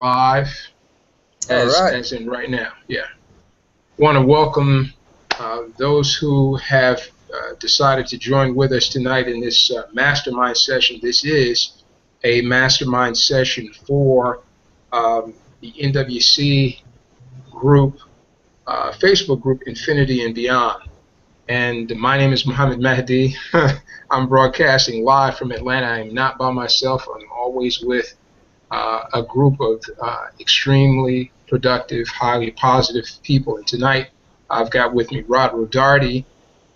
Live All right. as in right now. Yeah. Want to welcome those who have decided to join with us tonight in this mastermind session. This is a mastermind session for the NWC group, Facebook group Infinity and Beyond. And my name is Muhammad Mahdi. I'm broadcasting live from Atlanta. I'm not by myself. I'm always with a group of extremely productive, highly positive people. And tonight I've got with me Rod Rodarty.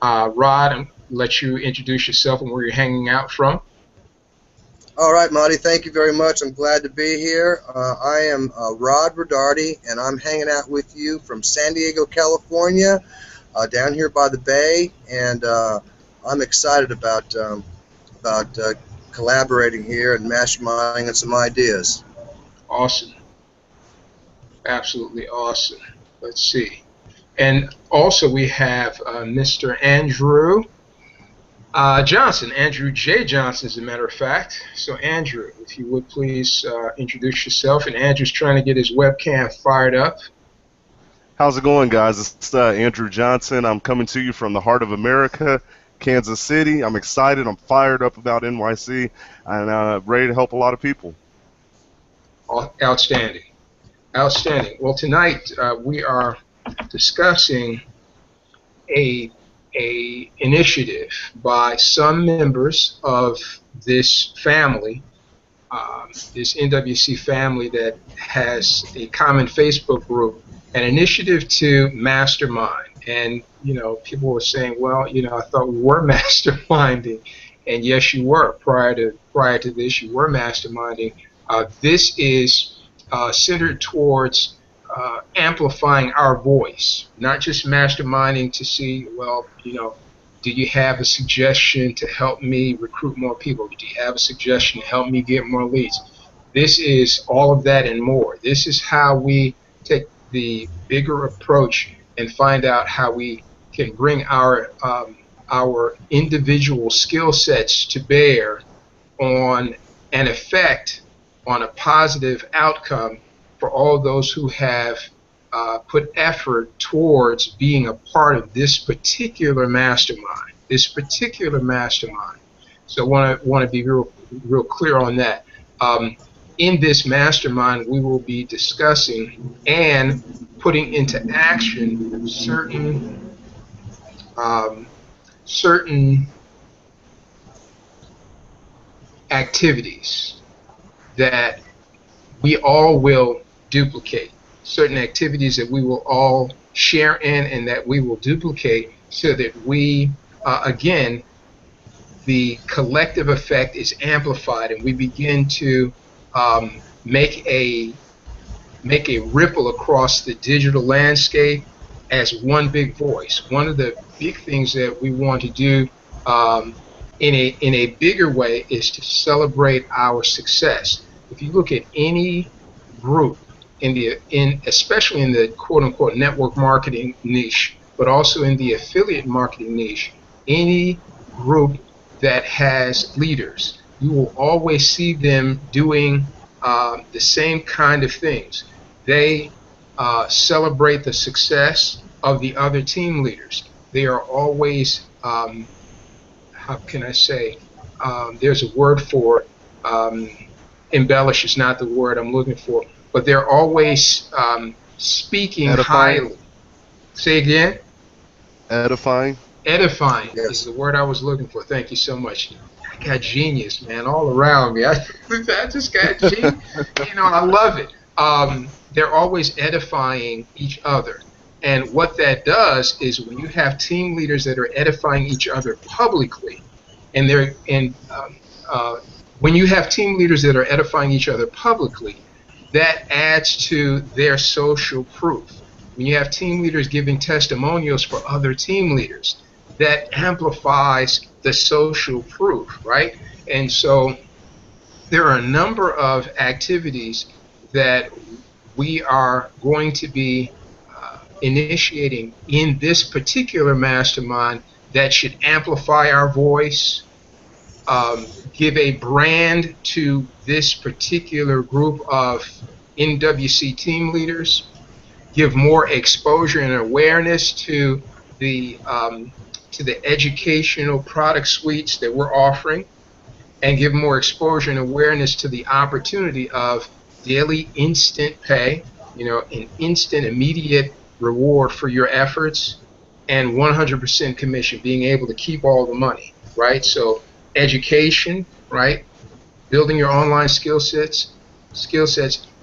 Rod, I'll let you introduce yourself and where you're hanging out from. All right, Marty, thank you very much. I'm glad to be here. I am Rod Rodarty, and I'm hanging out with you from San Diego, California, down here by the bay, and I'm excited about collaborating here and masterminding on some ideas. Awesome. Absolutely awesome. Let's see. And also we have Mr. Andrew Johnson, Andrew J. Johnson, as a matter of fact. So, Andrew, if you would please introduce yourself. And Andrew's trying to get his webcam fired up. How's it going, guys? It's Andrew Johnson. I'm coming to you from the heart of America, Kansas City. I'm excited. I'm fired up about NYC, and ready to help a lot of people. Outstanding. Outstanding. Well, tonight we are discussing a initiative by some members of this family, this NWC family that has a common Facebook group, an initiative to mastermind. And, you know, people were saying, well, you know, I thought we were masterminding. And yes, you were. Prior to this, you were masterminding. This is centered towards amplifying our voice, not just masterminding to see, well, you know, do you have a suggestion to help me recruit more people? Do you have a suggestion to help me get more leads? This is all of that and more. This is how we take the bigger approach and find out how we can bring our individual skill sets to bear on an effect, on a positive outcome for all those who have put effort towards being a part of this particular mastermind. So want to be real clear on that. In this mastermind, we will be discussing and putting into action certain activities that we all will duplicate, certain activities that we will all share in and that we will duplicate, so that we, again, the collective effect is amplified and we begin to make a ripple across the digital landscape as one big voice. One of the big things that we want to do in a bigger way is to celebrate our success. If you look at any group especially in the quote unquote network marketing niche, but also in the affiliate marketing niche, any group that has leaders, you will always see them doing the same kind of things. They celebrate the success of the other team leaders. They are always, how can I say, there's a word for embellish is not the word I'm looking for, but they're always speaking Edifying. highly. Say again? Edifying. Edifying Yes. is the word I was looking for. Thank you so much. I got genius, man, all around me. I just got genius. You know, I love it. They're always edifying each other. And what that does is when you have team leaders that are edifying each other publicly, when you have team leaders that are edifying each other publicly, that adds to their social proof. When you have team leaders giving testimonials for other team leaders, that amplifies the social proof, right? And so there are a number of activities that we are going to be initiating in this particular mastermind that should amplify our voice, give a brand to this particular group of NWC team leaders, give more exposure and awareness to the educational product suites that we're offering, and give more exposure and awareness to the opportunity of daily instant pay, an instant immediate reward for your efforts, and 100% commission, being able to keep all the money, right? So education, right? Building your online skill sets,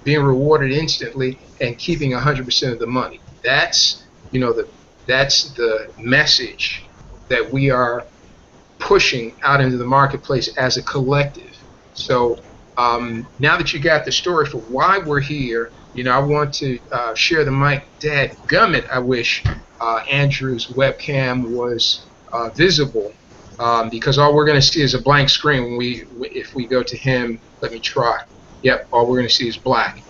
being rewarded instantly, and keeping 100% of the money. That's the message that we are pushing out into the marketplace as a collective. So now that you got the story for why we're here, I want to share the mic. Dad gummit, I wish Andrew's webcam was visible, because all we're going to see is a blank screen if we go to him. Let me try. Yep, all we're going to see is black.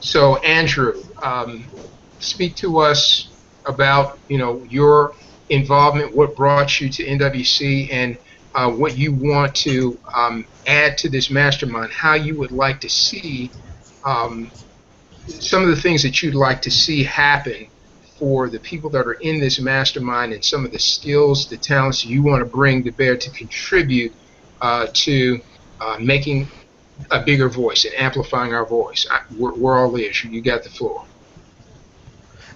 So Andrew, speak to us about your involvement, what brought you to NWC, and what you want to add to this mastermind, how you would like to see some of the things that you'd like to see happen for the people that are in this mastermind, and some of the skills, the talents you want to bring to bear to contribute to making a bigger voice and amplifying our voice. We're all ears. You got the floor.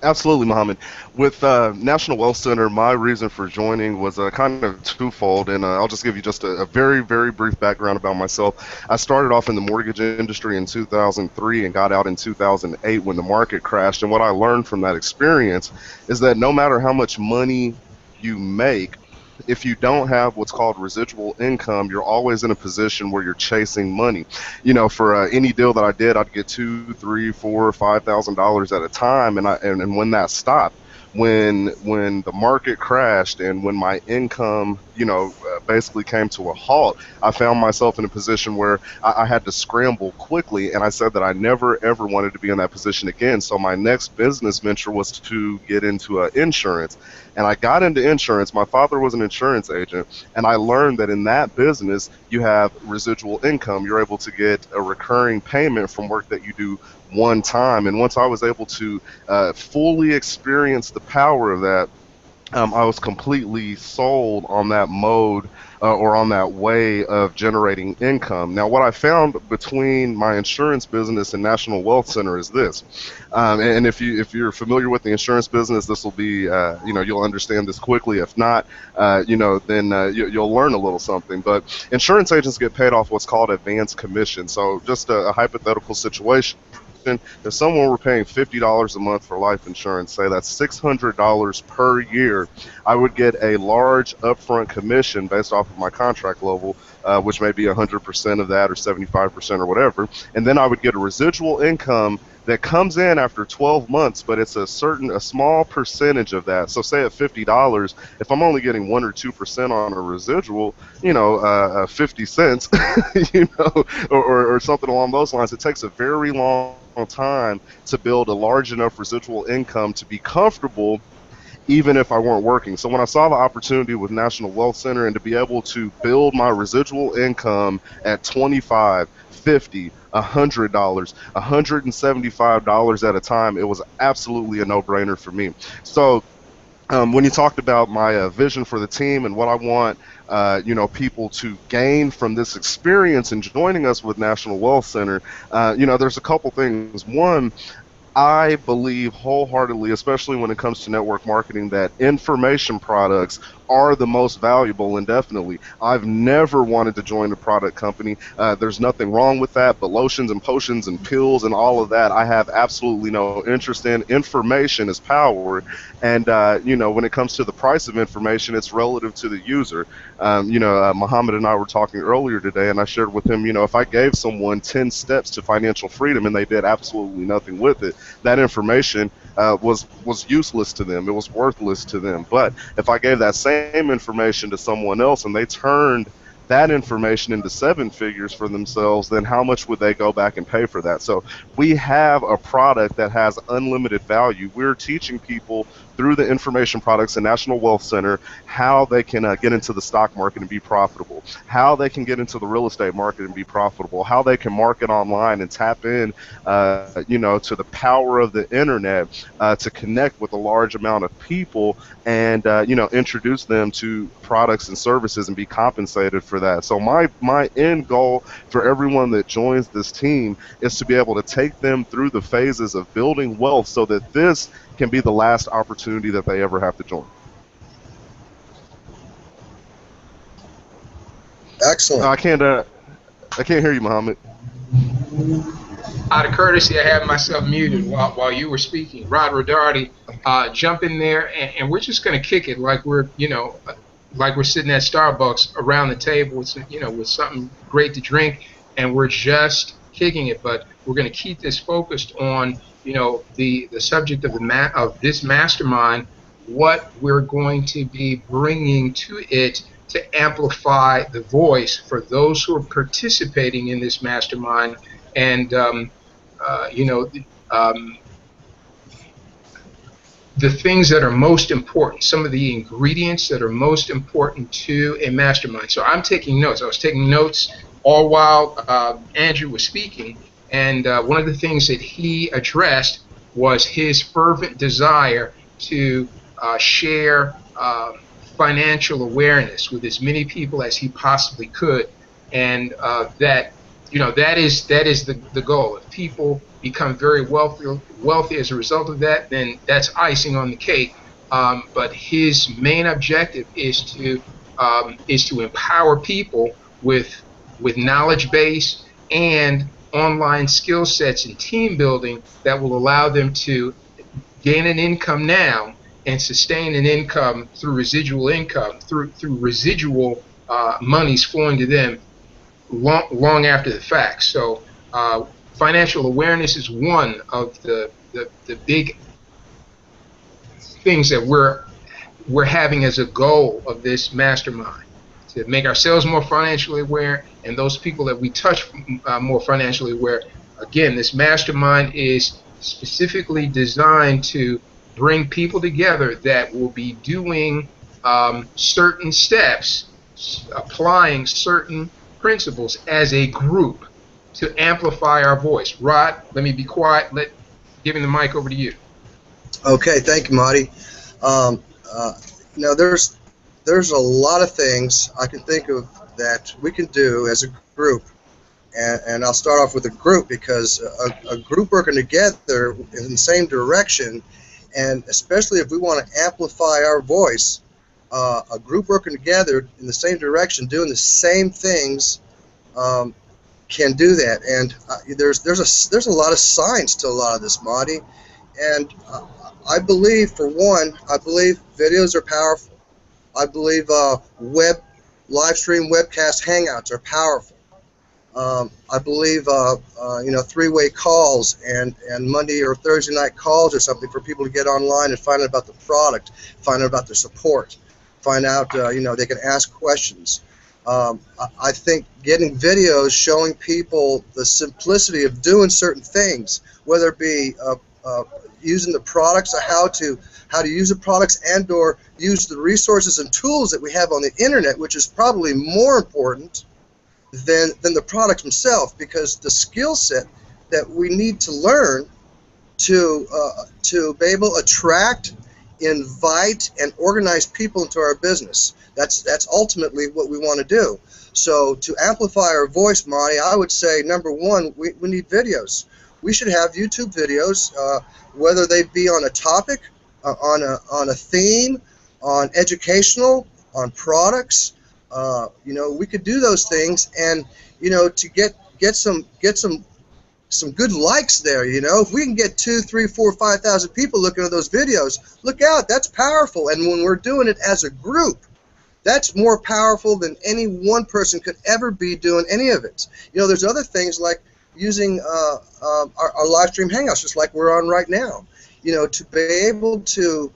Absolutely, Mohammed. With National Wealth Center, my reason for joining was kind of twofold, and I'll just give you just a very, very brief background about myself. I started off in the mortgage industry in 2003 and got out in 2008 when the market crashed, and what I learned from that experience is that no matter how much money you make, if you don't have what's called residual income, you're always in a position where you're chasing money. For any deal that I did, I'd get $2,000, $3,000, $4,000, $5,000 at a time, and when that stopped, when the market crashed and when my income, basically came to a halt, I found myself in a position where I had to scramble quickly, and I said that I never ever wanted to be in that position again. So my next business venture was to get into insurance, and I got into insurance. My father was an insurance agent, and I learned that in that business you have residual income. You're able to get a recurring payment from work that you do one time, and once I was able to fully experience the power of that, I was completely sold on that mode or on that way of generating income. Now, what I found between my insurance business and National Wealth Center is this, and if you're familiar with the insurance business, this will be you'll understand this quickly. If not, then you'll learn a little something. But insurance agents get paid off what's called advance commission. So just a hypothetical situation. If someone were paying $50 a month for life insurance, say that's $600 per year, I would get a large upfront commission based off of my contract level, which may be 100% of that or 75% or whatever, and then I would get a residual income that comes in after 12 months, but it's a small percentage of that. So say at $50, if I'm only getting 1 or 2% on a residual, 50 cents, or something along those lines, it takes a very long time to build a large enough residual income to be comfortable even if I weren't working. So when I saw the opportunity with National Wealth Center and to be able to build my residual income at $25, $50, $100, $175 at a time, it was absolutely a no-brainer for me. So when you talked about my vision for the team and what I want people to gain from this experience and joining us with National Wealth Center, there's a couple things. One, I believe wholeheartedly, especially when it comes to network marketing, that information products are the most valuable indefinitely. I've never wanted to join a product company. There's nothing wrong with that, but lotions and potions and pills and all of that, I have absolutely no interest in. Information is power, and when it comes to the price of information, it's relative to the user. Muhammad and I were talking earlier today, and I shared with him, if I gave someone 10 steps to financial freedom and they did absolutely nothing with it, that information was useless to them. It was worthless to them. But if I gave that same information to someone else and they turned that information into 7 figures for themselves, then how much would they go back and pay for that? So we have a product that has unlimited value. We're teaching people through the information products and National Wealth Center how they can get into the stock market and be profitable, how they can get into the real estate market and be profitable, how they can market online and tap in, to the power of the internet to connect with a large amount of people and introduce them to products and services and be compensated for that. So my end goal for everyone that joins this team is to be able to take them through the phases of building wealth so that this can be the last opportunity that they ever have to join. Excellent. I can't hear you, Muhammad. Out of courtesy, I had myself muted while you were speaking. Rod Rodarty, jump in there, and we're just going to kick it like we're sitting at Starbucks around the table with with something great to drink, and we're just kicking it. But we're going to keep this focused on the subject of this mastermind, what we're going to be bringing to it to amplify the voice for those who are participating in this mastermind, and the things that are most important, some of the ingredients that are most important to a mastermind. So I'm taking notes. I was taking notes all while Andrew was speaking, and one of the things that he addressed was his fervent desire to share financial awareness with as many people as he possibly could, and that is the goal. If people become very wealthy as a result of that, then that's icing on the cake. But his main objective is to empower people with knowledge base and online skill sets and team building that will allow them to gain an income now and sustain an income through residual income, through residual monies flowing to them long after the fact. So financial awareness is one of the big things that we're having as a goal of this mastermind, to make ourselves more financially aware and those people that we touch more financially aware. Again, this mastermind is specifically designed to bring people together that will be doing certain steps, applying certain principles as a group to amplify our voice. Rod, let me be quiet. Giving the mic over to you. Okay, thank you, Marty. There's a lot of things I can think of that we can do as a group, and I'll start off with a group because a group working together in the same direction, and especially if we want to amplify our voice, a group working together in the same direction, doing the same things, can do that. And there's a lot of science to a lot of this, Marty. And I believe, for one, videos are powerful. I believe live stream webcast hangouts are powerful. I believe three-way calls and Monday or Thursday night calls or something for people to get online and find out about the product, find out about their support, find out they can ask questions. I think getting videos showing people the simplicity of doing certain things, whether it be using the products, or how to use the products, and or use the resources and tools that we have on the internet, which is probably more important than the products themselves, because the skill set that we need to learn to be able to attract, invite, and organize people into our business. That's ultimately what we want to do. So to amplify our voice, Marty, I would say, number one, we need videos. We should have YouTube videos, whether they be on a topic, on a theme, on educational, on products. We could do those things, and to get some good likes there. If we can get 2, 3, 4, 5,000 people looking at those videos, look out, that's powerful. And when we're doing it as a group, that's more powerful than any one person could ever be doing any of it. There's other things like using our live stream hangouts, just like we're on right now. To be able to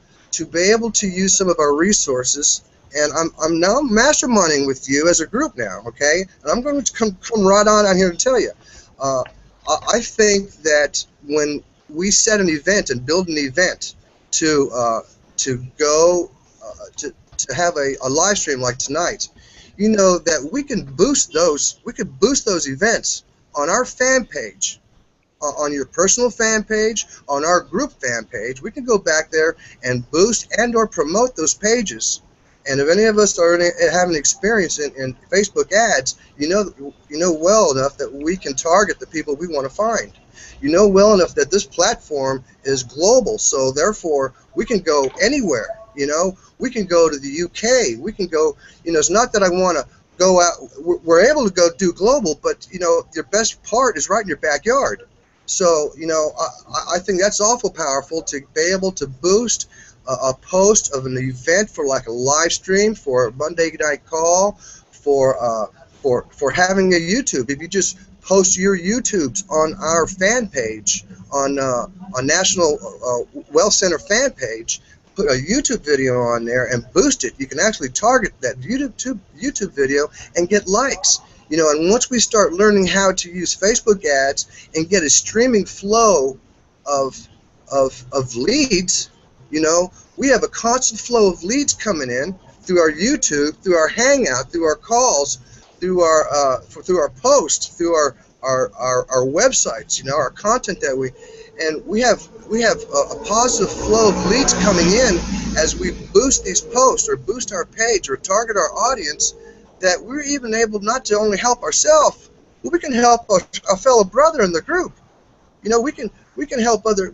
use some of our resources and I'm now masterminding with you as a group now, okay? And I'm going to come right on out here and tell you, I think that when we set an event and build an event to go to have a live stream like tonight, you know that we can boost those events on our fan page, on your personal fan page, on our group fan page. We can go back there and boost and or promote those pages. And if any of us are having experience in Facebook ads, you know well enough that we can target the people we want to find. You know well enough that this platform is global, so therefore we can go anywhere. You know, we can go to the UK. We can go. You know, it's not that I want to go out. We're able to go do global, but you know, your best part is right in your backyard. So you know, I think that's awful powerful to be able to boost a post of an event for like a live stream, for a Monday night call, for having a YouTube. If you just post your YouTubes on our fan page, on National Wealth Center fan page, put a YouTube video on there and boost it. You can actually target that YouTube video and get likes. You know, and once we start learning how to use Facebook ads and get a streaming flow of leads, you know, we have a constant flow of leads coming in through our YouTube, through our Hangout, through our calls, through our posts, through our websites. You know, our content that we have a positive flow of leads coming in as we boost these posts or boost our page or target our audience. That we're even able not to only help ourselves, but we can help a fellow brother in the group. You know, we can help other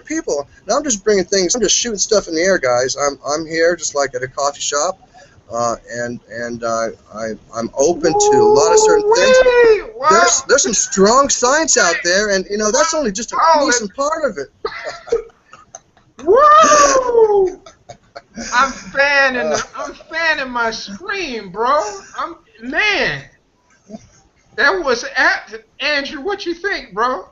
people. Now I'm just bringing things. I'm just shooting stuff in the air, guys. I'm here just like at a coffee shop, and I'm open to a lot of certain things. Wow. There's some strong science out there, and you know that's only just a decent part of it. Woo! I'm fanning my screen, bro. Man. That was Andrew. What you think, bro?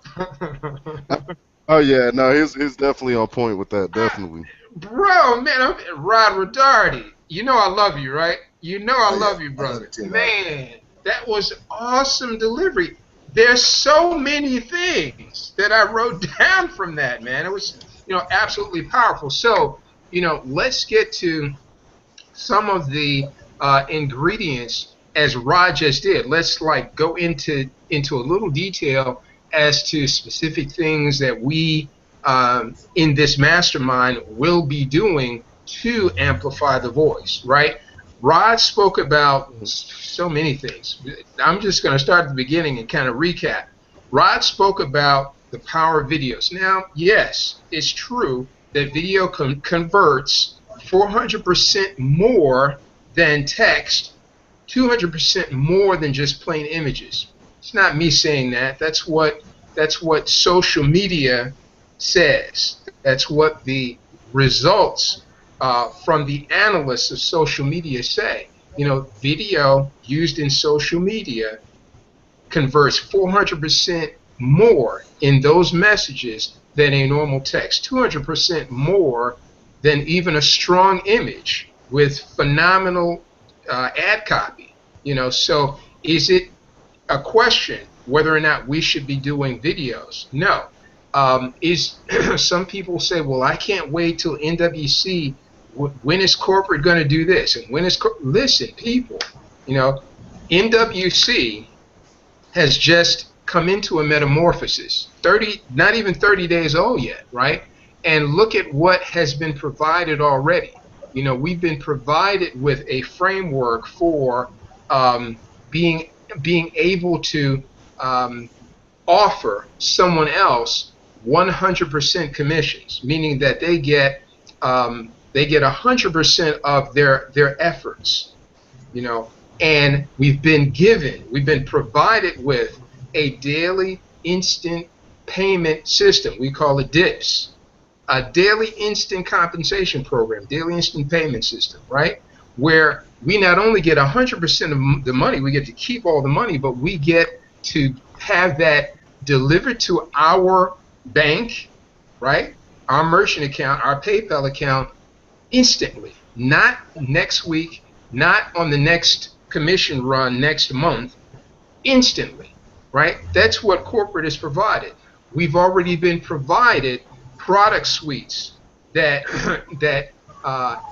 Oh yeah, no, he's definitely on point with that, definitely. Bro, man, Rod Rodarty. You know I love you, right? You know I love you, brother. Man, that was awesome delivery. There's so many things that I wrote down from that, man. It was, you know, absolutely powerful. So, you know, let's get to some of the ingredients as Rod just did. Let's like go into a little detail as to specific things that we in this mastermind will be doing to amplify the voice, right? Rod spoke about so many things. I'm just going to start at the beginning and kind of recap. Rod spoke about the power of videos. Now, yes, it's true that video converts 400% more than text, 200% more than just plain images. It's not me saying that. That's what social media says. That's what the results from the analysts of social media say. You know, video used in social media converts 400% more in those messages than a normal text, 200% more than even a strong image with phenomenal ad copy. You know, so is it a question whether or not we should be doing videos? No. Some people say, well, I can't wait till NWC. When is corporate going to do this? And when is listen, people, you know, NWC has just come into a metamorphosis. Not even 30 days old yet, right? And look at what has been provided already. You know, we've been provided with a framework for being able to offer someone else 100% commissions, meaning that they get 100% of their efforts, you know. And we've been provided with a daily instant payment system. We call it DIPS, a daily instant compensation program, daily instant payment system, right? Where we not only get 100% of the money, we get to keep all the money, but we get to have that delivered to our bank, right? Our merchant account, our PayPal account instantly, not next week, not on the next commission run next month, instantly, right? That's what corporate has provided. We've already been provided product suites that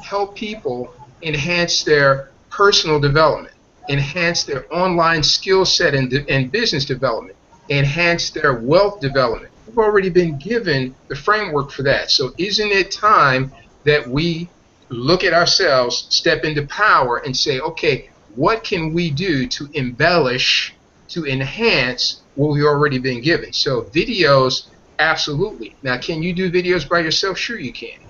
help people enhance their personal development, enhance their online skill set and business development, enhance their wealth development. We've already been given the framework for that. So isn't it time that we look at ourselves, step into power, and say, okay, what can we do to embellish, to enhance what we've already been given? So videos, absolutely. Now, can you do videos by yourself? Sure you can,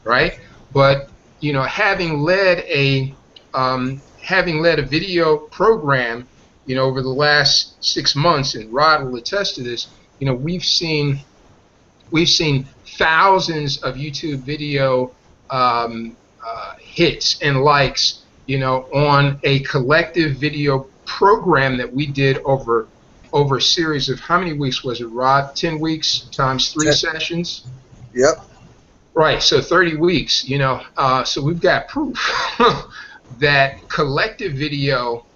right? But having led a video program, over the last 6 months, and Rod will attest to this, we've seen thousands of YouTube video hits and likes, on a collective video program that we did over a series of, how many weeks was it, Rod? 10 weeks times 3 sessions? Yep. Right, so 30 weeks, so we've got proof that collective video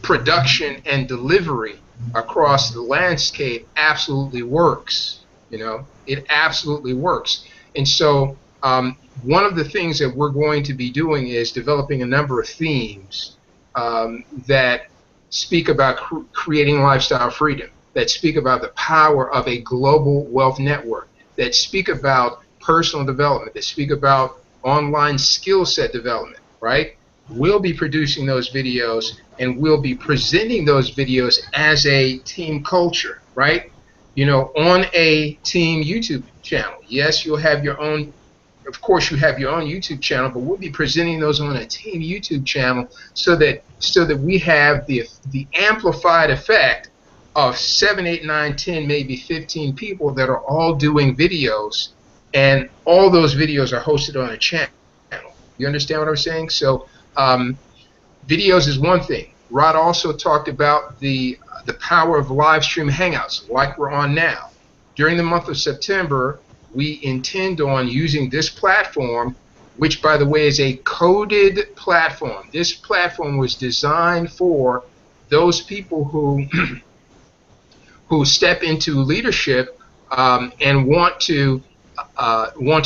production and delivery across the landscape absolutely works. It absolutely works. And so one of the things that we're going to be doing is developing a number of themes that speak about creating lifestyle freedom, that speak about the power of a global wealth network, that speak about personal development, that speak about online skill set development, right? We'll be producing those videos, and we'll be presenting those videos as a team culture, right? On a team YouTube channel. Yes, you'll have your own, of course you have your own YouTube channel, but we'll be presenting those on a team YouTube channel so that we have the amplified effect of 7, 8, 9, 10, maybe 15 people that are all doing videos, and all those videos are hosted on a channel. You understand what I'm saying? So videos is one thing. Rod also talked about the power of live stream hangouts like we're on now. During the month of September, we intend on using this platform, which, by the way, is a coded platform. This platform was designed for those people who who step into leadership and want to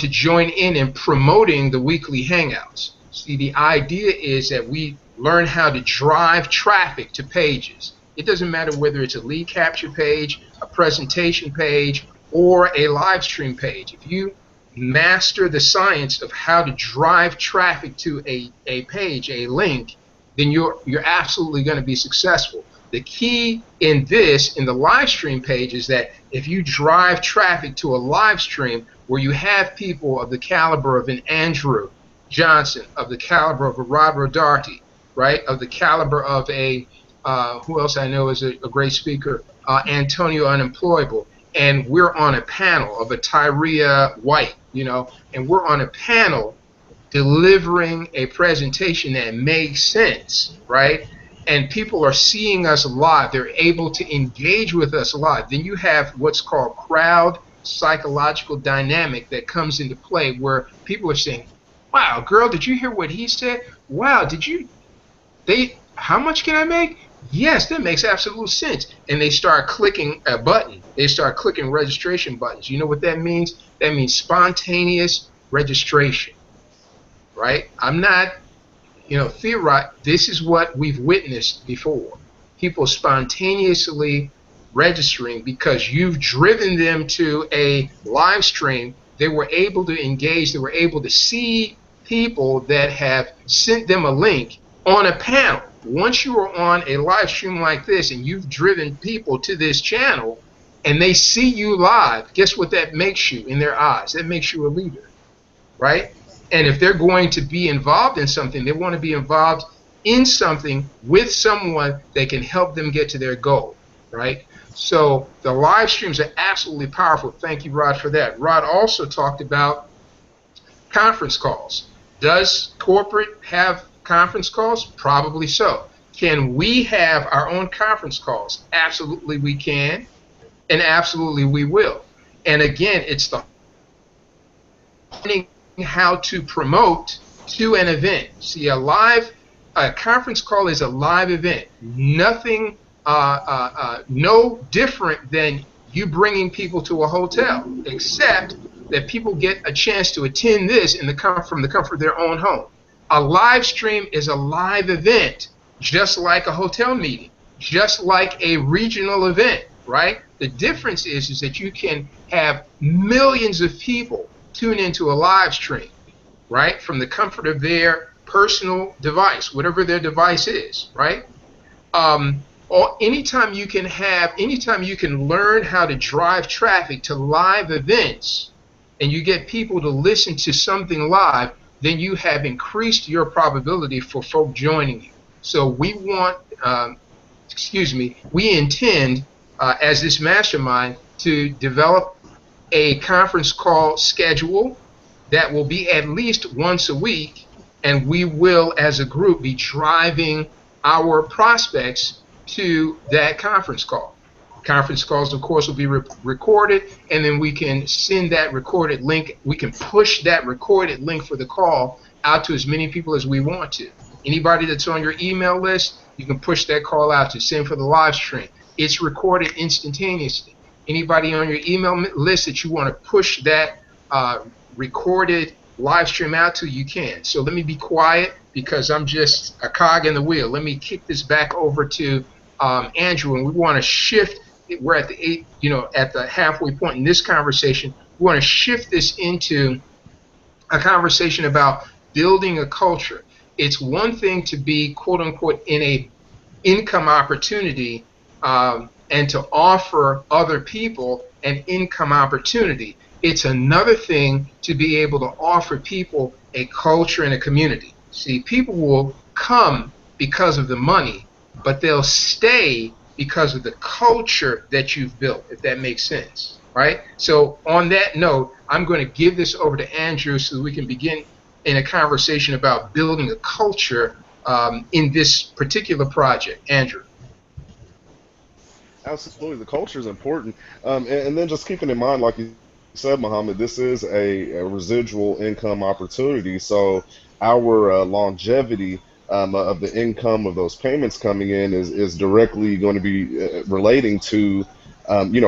join in promoting the weekly hangouts. See, the idea is that we learn how to drive traffic to pages. It doesn't matter whether it's a lead capture page, a presentation page, or a live stream page. If you master the science of how to drive traffic to a page, a link, then you're absolutely going to be successful. The key in the live stream page, is that if you drive traffic to a live stream where you have people of the caliber of an Andrew Johnson, of the caliber of a Rod Rodarty, right, of the caliber of a who else I know is a great speaker, Antonio Unemployable, and we're on a panel of a Tyria White, and we're on a panel delivering a presentation that makes sense, right? And people are seeing us live. They're able to engage with us live. Then you have what's called crowd psychological dynamic that comes into play, where people are saying, wow, girl, did you hear what he said? Wow, how much can I make? Yes, that makes absolute sense. And they start clicking a button. They start clicking registration buttons. You know what that means? That means spontaneous registration, right? I'm not, theorize. This is what we've witnessed before. People spontaneously registering because you've driven them to a live stream. They were able to engage. They were able to see people that have sent them a link on a panel. Once you are on a live stream like this and you've driven people to this channel and they see you live, guess what that makes you in their eyes? That makes you a leader, right? And if they're going to be involved in something, they want to be involved in something with someone that can help them get to their goal, right? So the live streams are absolutely powerful. Thank you, Rod, for that. Rod also talked about conference calls. Does corporate have conference calls? Probably so. Can we have our own conference calls? Absolutely we can, and absolutely we will. And again, it's the how to promote to an event. See, a conference call is a live event. Nothing, no different than you bringing people to a hotel, except that people get a chance to attend this from the comfort of their own home. A live stream is a live event, just like a hotel meeting, just like a regional event, right? The difference is that you can have millions of people tune into a live stream, right, from the comfort of their personal device, whatever their device is, right? Or anytime you can learn how to drive traffic to live events, and you get people to listen to something live, then you have increased your probability for folk joining you. So we want, we intend, as this mastermind, to develop a conference call schedule that will be at least once a week, and we will, as a group, be driving our prospects to that conference call. Conference calls, of course, will be recorded, and then we can send that recorded link. We can push that recorded link for the call out to as many people as we want to. Anybody that's on your email list, you can push that call out to. Same for the live stream. It's recorded instantaneously. Anybody on your email list that you want to push that recorded live stream out to, you can. So let me be quiet because I'm just a cog in the wheel. Let me kick this back over to Andrew, and we want to shift. We're at the halfway point in this conversation. We want to shift this into a conversation about building a culture. It's one thing to be, quote unquote, in a income opportunity and to offer other people an income opportunity. It's another thing to be able to offer people a culture and a community. See, people will come because of the money, but they'll stay because of the culture that you've built, if that makes sense, right? So on that note, I'm going to give this over to Andrew so that we can begin in a conversation about building a culture in this particular project. Andrew. Absolutely, the culture is important, and then just keeping in mind, like you said, Muhammad, this is a residual income opportunity. So our longevity of the income of those payments coming in is directly going to be relating to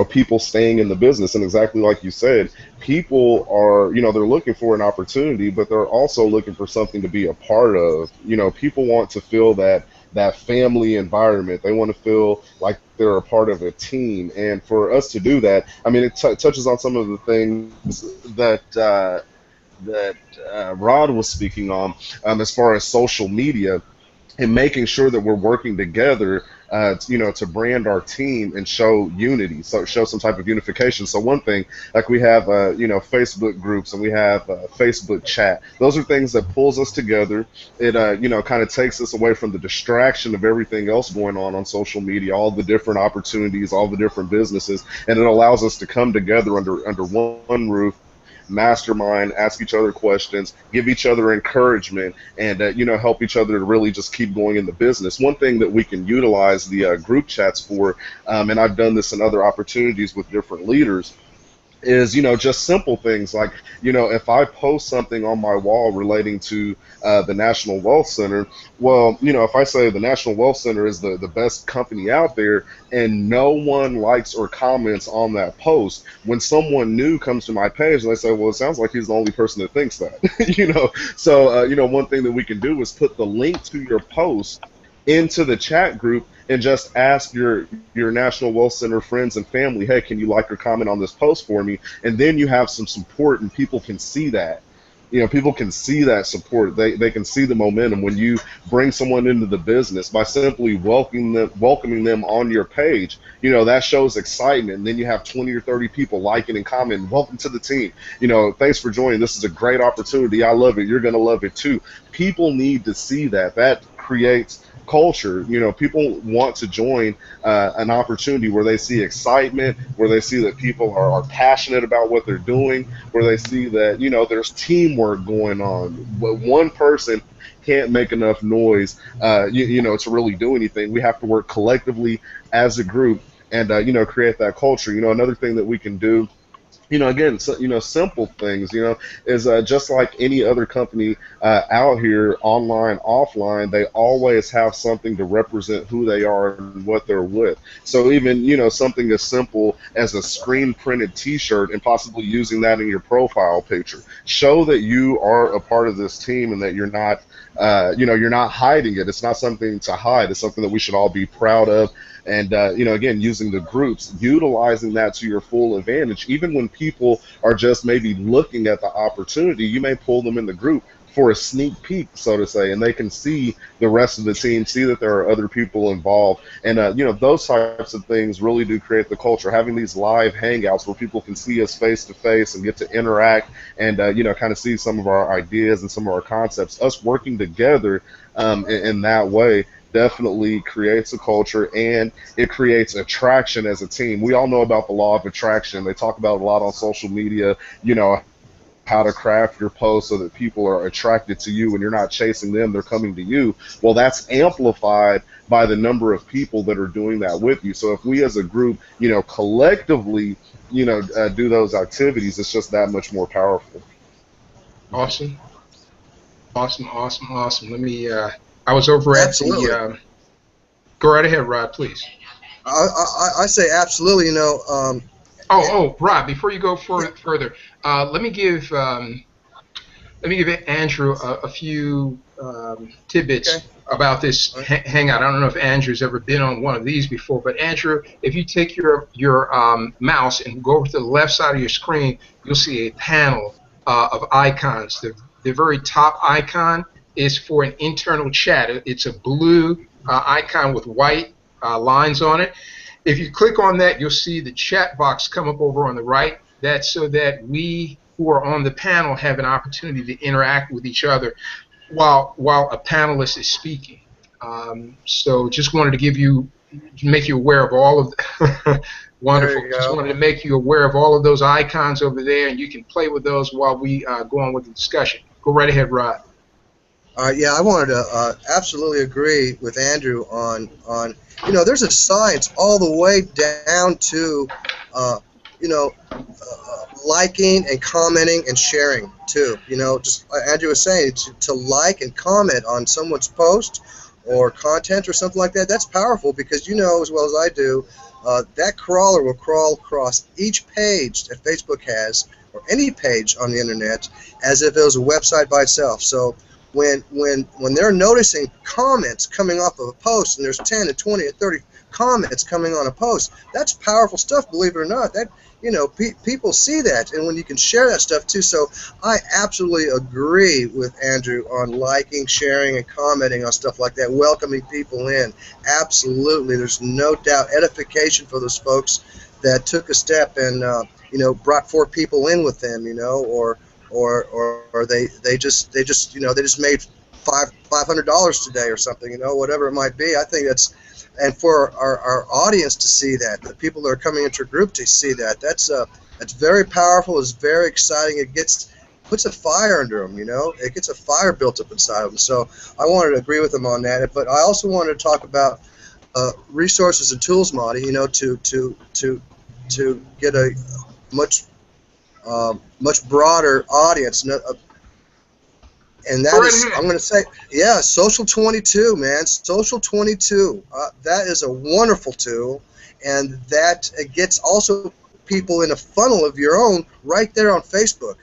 people staying in the business. And exactly like you said, people are, they're looking for an opportunity, but they're also looking for something to be a part of. People want to feel that family environment. They want to feel like they're a part of a team. And for us to do that, I mean, it touches on some of the things that Rod was speaking on, as far as social media and making sure that we're working together, to brand our team and show unity, so show some type of unification. So one thing, like we have, Facebook groups and we have Facebook chat. Those are things that pulls us together. It, kind of takes us away from the distraction of everything else going on social media, all the different opportunities, all the different businesses, and it allows us to come together under one roof, mastermind, ask each other questions, give each other encouragement, and help each other to really just keep going in the business. One thing that we can utilize the group chats for, and I've done this in other opportunities with different leaders, is just simple things like if I post something on my wall relating to the National Wealth Center, well, if I say the National Wealth Center is the best company out there and no one likes or comments on that post, when someone new comes to my page, they say, well, it sounds like he's the only person that thinks that. So one thing that we can do is put the link to your post into the chat group and just ask your National Wealth Center friends and family, hey, can you like or comment on this post for me? And then you have some support, and people can see that. People can see that support. They can see the momentum when you bring someone into the business by simply welcoming them on your page. That shows excitement. And then you have 20 or 30 people liking and commenting, welcome to the team. Thanks for joining. This is a great opportunity. I love it. You're going to love it too. People need to see that. That creates culture. People want to join an opportunity where they see excitement, where they see that people are passionate about what they're doing, where they see that there's teamwork going on. But one person can't make enough noise to really do anything. We have to work collectively as a group and create that culture. Another thing that we can do again, so, simple things, is just like any other company out here, online, offline, they always have something to represent who they are and what they're with. So even, something as simple as a screen printed T-shirt and possibly using that in your profile picture, show that you are a part of this team and that you're not hiding it. It's not something to hide. It's something that we should all be proud of. And, again, using the groups, utilizing that to your full advantage. Even when people are just maybe looking at the opportunity, you may pull them in the group for a sneak peek, so to say, and they can see the rest of the team, see that there are other people involved. And, those types of things really do create the culture. Having these live hangouts where people can see us face to face and get to interact and, kind of see some of our ideas and some of our concepts, us working together in that way definitely creates a culture, and it creates attraction as a team. We all know about the law of attraction. They talk about it a lot on social media, how to craft your post so that people are attracted to you and you're not chasing them, they're coming to you. Well, that's amplified by the number of people that are doing that with you. So if we as a group, collectively, do those activities, it's just that much more powerful. Awesome. Awesome. Let me, I was over at Absolutely. Go right ahead, Rod, please. I say absolutely. Rod, before you go further, let me give Andrew a few tidbits Okay. about this hangout. I don't know if Andrew's ever been on one of these before, but Andrew, if you take your mouse and go over to the left side of your screen, you'll see a panel of icons. The very top icon is for an internal chat. It's a blue icon with white lines on it. If you click on that, you'll see the chat box come up over on the right. That's so that we who are on the panel have an opportunity to interact with each other while a panelist is speaking. So just wanted to make you aware of all of wonderful. Just wanted to make you aware of all of those icons over there, and you can play with those while we go on with the discussion. Go right ahead, Rod. Yeah, I wanted to absolutely agree with Andrew on there's a science all the way down to liking and commenting and sharing too. Just like Andrew was saying, to like and comment on someone's post or content or something like that, that's powerful, because as well as I do, that crawler will crawl across each page that Facebook has, or any page on the internet, as if it was a website by itself. So when they're noticing comments coming off of a post, and there's 10 and 20 and 30 comments coming on a post, that's powerful stuff, believe it or not. That people see that, and when you can share that stuff too. So I absolutely agree with Andrew on liking, sharing, and commenting on stuff like that, welcoming people in. Absolutely, there's no doubt. Edification for those folks that took a step and brought 4 people in with them, or they just made $500 today or something, whatever it might be. I think that's, and for our audience to see that, the people that are coming into your group to see that, that's very powerful. It's very exciting. It puts a fire under them, it gets a fire built up inside of them. So I wanted to agree with them on that, but I also wanted to talk about resources and tools, Monty, to get a much broader audience. And that is, I'm going to say, yeah, Social 22, man. Social 22. That is a wonderful tool, and that gets also people in a funnel of your own right there on Facebook.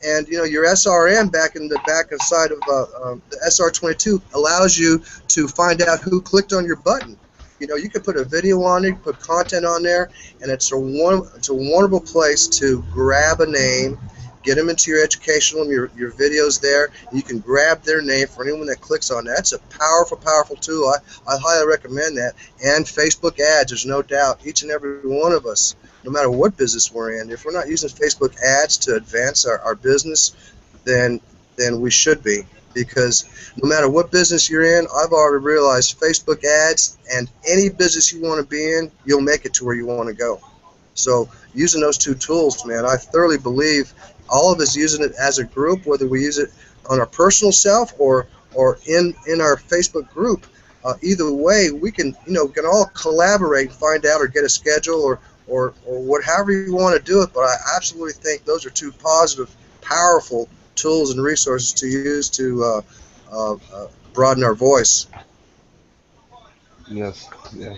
And your SRM back in the back side of the SR22 allows you to find out who clicked on your button. You can put a video on it, put content on there, and it's a wonderful place to grab a name, get them into your educational, your videos there. You can grab their name for anyone that clicks on that. That's a powerful, powerful tool. I highly recommend that. And Facebook ads, there's no doubt. Each and every one of us, no matter what business we're in, if we're not using Facebook ads to advance our business, then we should be. Because no matter what business you're in, I've already realized Facebook ads, and any business you want to be in, you'll make it to where you want to go. So using those 2 tools, man, I thoroughly believe all of us using it as a group, whether we use it on our personal self or in our Facebook group, either way, we can can all collaborate and find out, or get a schedule, or whatever you want to do it. But I absolutely think those are two positive, powerful tools and resources to use to broaden our voice. Yes. Yeah.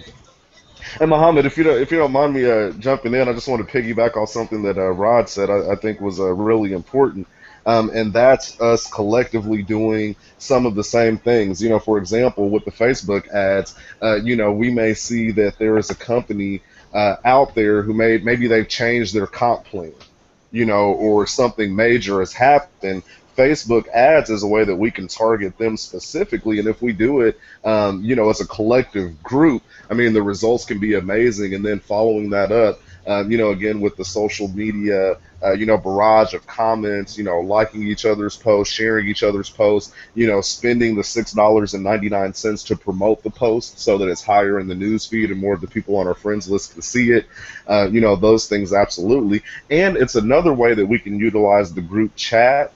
And Muhammad, if you don't mind me jumping in, I just want to piggyback off something that Rod said. I think was really important, and that's us collectively doing some of the same things. You know, for example, with the Facebook ads, you know, we may see that there is a company out there who maybe they've changed their comp plan, you know, or something major has happened. Facebook ads is a way that we can target them specifically, and if we do it, you know, as a collective group, I mean, the results can be amazing. And then following that up, you know, again with the social media, you know, barrage of comments, you know, liking each other's posts, sharing each other's posts, you know, spending the $6.99 to promote the post so that it's higher in the news feed and more of the people on our friends list can see it. You know, those things absolutely. And it's another way that we can utilize the group chat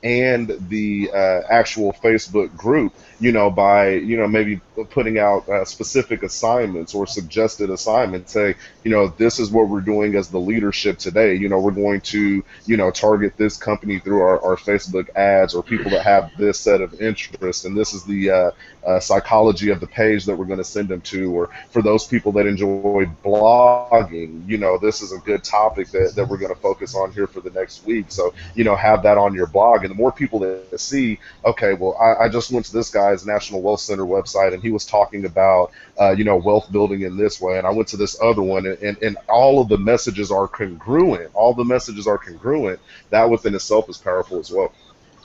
and the actual Facebook group, you know, by, you know, maybe putting out specific assignments or suggested assignments. Say, you know, this is what we're doing as the leadership today. You know, we're going to, you know, target this company through our Facebook ads, or people that have this set of interests, and this is the psychology of the page that we're going to send them to. Or for those people that enjoy blogging, you know, this is a good topic that we're going to focus on here for the next week. So, you know, have that on your blog. And the more people that see, okay, well, I just went to this guy's National Wealth Center website and he was talking about, you know, wealth building in this way. And I went to this other one, and all of the messages are congruent. All the messages are congruent. That within itself is powerful as well.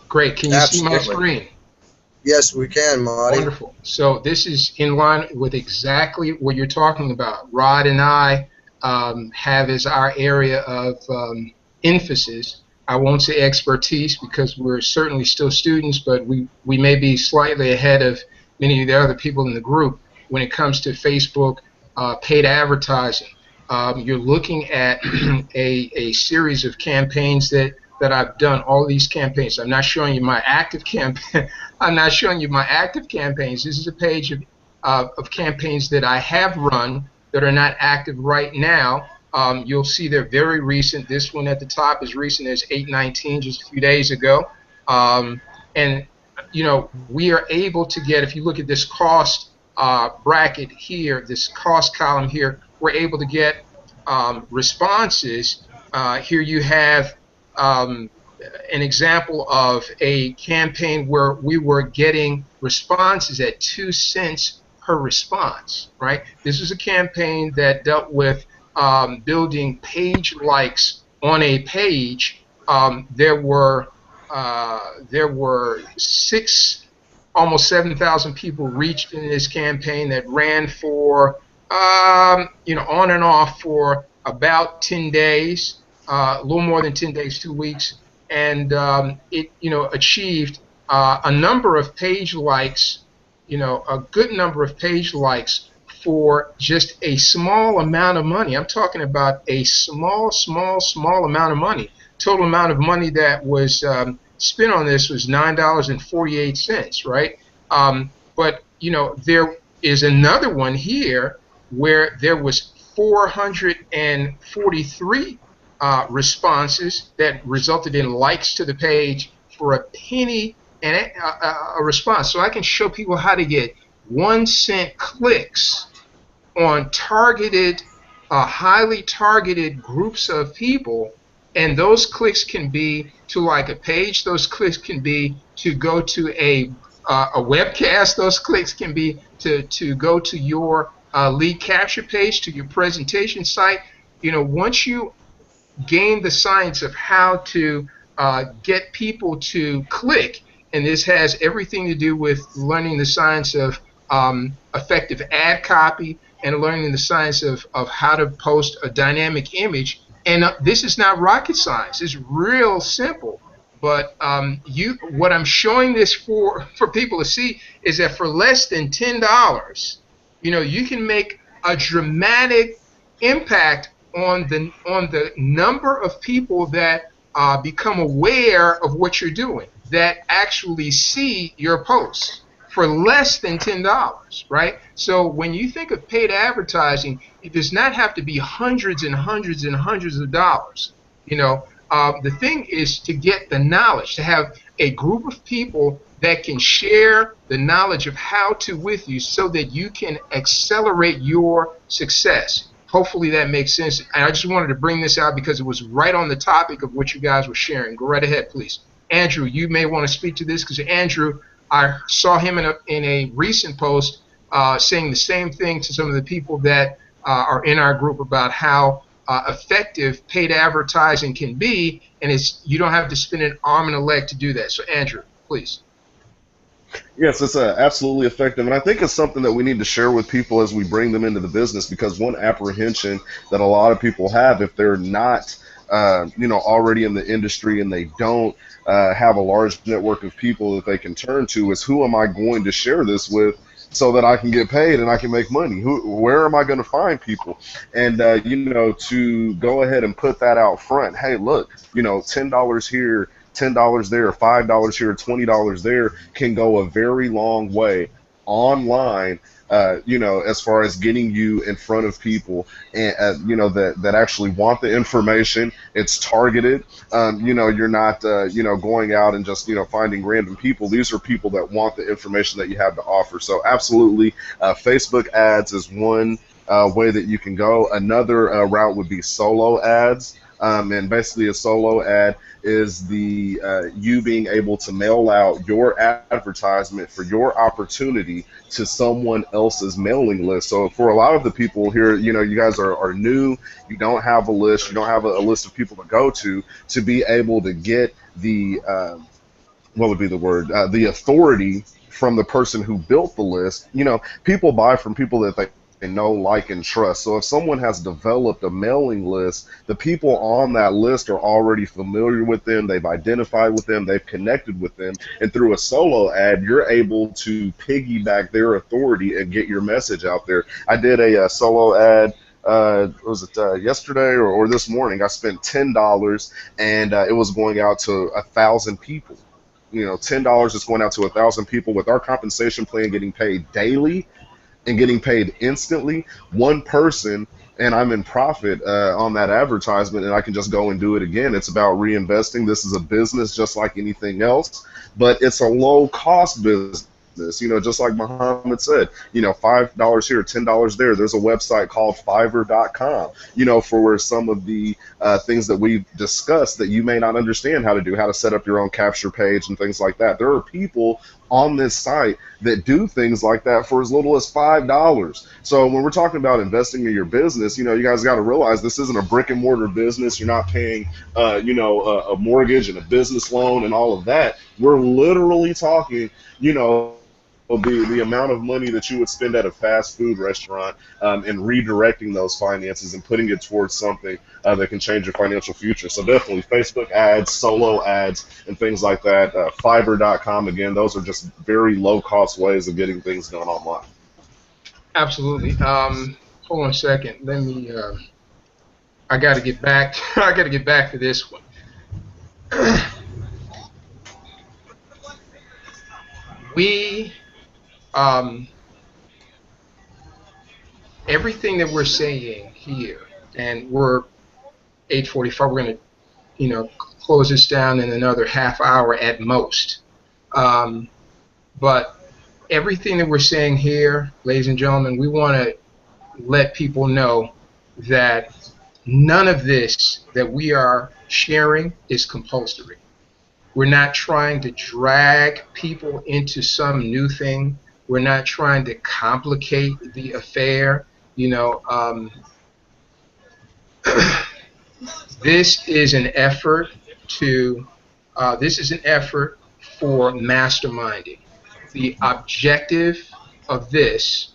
Great. Can you see my screen? Yes, we can, Marty. Wonderful. So this is in line with exactly what you're talking about. Rod and I have as our area of emphasis. I won't say expertise because we're certainly still students, but we may be slightly ahead of many of the other people in the group when it comes to Facebook paid advertising. You're looking at a series of campaigns that I've done. All these campaigns. I'm not showing you my active campaign. I'm not showing you my active campaigns. This is a page of campaigns that I have run that are not active right now. You'll see they're very recent. This one at the top is recent as 8/19, just a few days ago. And you know, we are able to get, if you look at this cost bracket here, this cost column here, we're able to get responses. Here you have an example of a campaign where we were getting responses at 2 cents per response, right? This is a campaign that dealt with building page likes on a page. There were almost 7,000 people reached in this campaign that ran for you know, on and off for about 10 days, a little more than 10 days, 2 weeks, and it, you know, achieved a number of page likes, you know, a good number of page likes for just a small amount of money. I'm talking about a small amount of money. Total amount of money that was spent on this was $9.48, right? But you know, there is another one here where there was 443 responses that resulted in likes to the page for a penny and a response. So I can show people how to get 1 cent clicks on targeted, highly targeted groups of people, and those clicks can be to like a page. Those clicks can be to go to a webcast. Those clicks can be to go to your lead capture page, to your presentation site. You know, once you gain the science of how to get people to click, and this has everything to do with learning the science of effective ad copy and learning the science of how to post a dynamic image. And this is not rocket science. It's real simple. But what I'm showing this for people to see is that for less than $10, you know, you can make a dramatic impact on the number of people that become aware of what you're doing, that actually see your posts for less than $10, right? So when you think of paid advertising, it does not have to be hundreds and hundreds and hundreds of dollars. You know, the thing is to get the knowledge, to have a group of people that can share the knowledge of how to with you so that you can accelerate your success. Hopefully that makes sense. And I just wanted to bring this out because it was right on the topic of what you guys were sharing. Go right ahead, please. Andrew, you may want to speak to this because Andrew, I saw him in a recent post saying the same thing to some of the people that are in our group about how effective paid advertising can be, and you don't have to spend an arm and a leg to do that. So Andrew, please. Yes, it's absolutely effective, and I think it's something that we need to share with people as we bring them into the business, because one apprehension that a lot of people have if they're not already in the industry and they don't have a large network of people that they can turn to is, who am I going to share this with so that I can get paid and I can make money? Where am I going to find people? And, to go ahead and put that out front. Hey, look, $10 here, $10 there, $5 here, $20 there can go a very long way online, as far as getting you in front of people and, that actually want the information. It's targeted. You're not, going out and just, finding random people. These are people that want the information that you have to offer. So absolutely, Facebook ads is one way that you can go. Another route would be solo ads. And basically a solo ad is the you being able to mail out your advertisement for your opportunity to someone else's mailing list. So for a lot of the people here, you guys are new, you don't have a list, you don't have a list of people to go to be able to get the, what would be the word, the authority from the person who built the list. People buy from people that they know, like, and trust. So if someone has developed a mailing list, the people on that list are already familiar with them, they've identified with them, they've connected with them, and through a solo ad, you're able to piggyback their authority and get your message out there. I did a solo ad, was it yesterday or this morning? I spent $10 and it was going out to 1,000 people. $10 is going out to 1,000 people with our compensation plan getting paid daily and getting paid instantly. One person, and I'm in profit on that advertisement, and I can just go and do it again. It's about reinvesting. This is a business just like anything else, but it's a low-cost business. Just like Muhammad said, $5 here, $10 there. There's a website called Fiverr.com, for some of the things that we've discussed that you may not understand how to do, how to set up your own capture page and things like that. There are people on this site that do things like that for as little as $5. So when we're talking about investing in your business, you guys got to realize this isn't a brick and mortar business. You're not paying, a mortgage and a business loan and all of that. We're literally talking, the amount of money that you would spend at a fast food restaurant and redirecting those finances and putting it towards something that can change your financial future. So definitely Facebook ads, solo ads, and things like that. Fiverr.com, again, those are just very low-cost ways of getting things done online. Absolutely. Hold on a second. Let me. I got to get back. I got to get back to this one. Everything that we're saying here, and we're 8:45. We're going to, close this down in another half hour at most. But everything that we're saying here, ladies and gentlemen, we want to let people know that none of this that we are sharing is compulsory. We're not trying to drag people into some new thing. We're not trying to complicate the affair. This is an effort for masterminding. The objective of this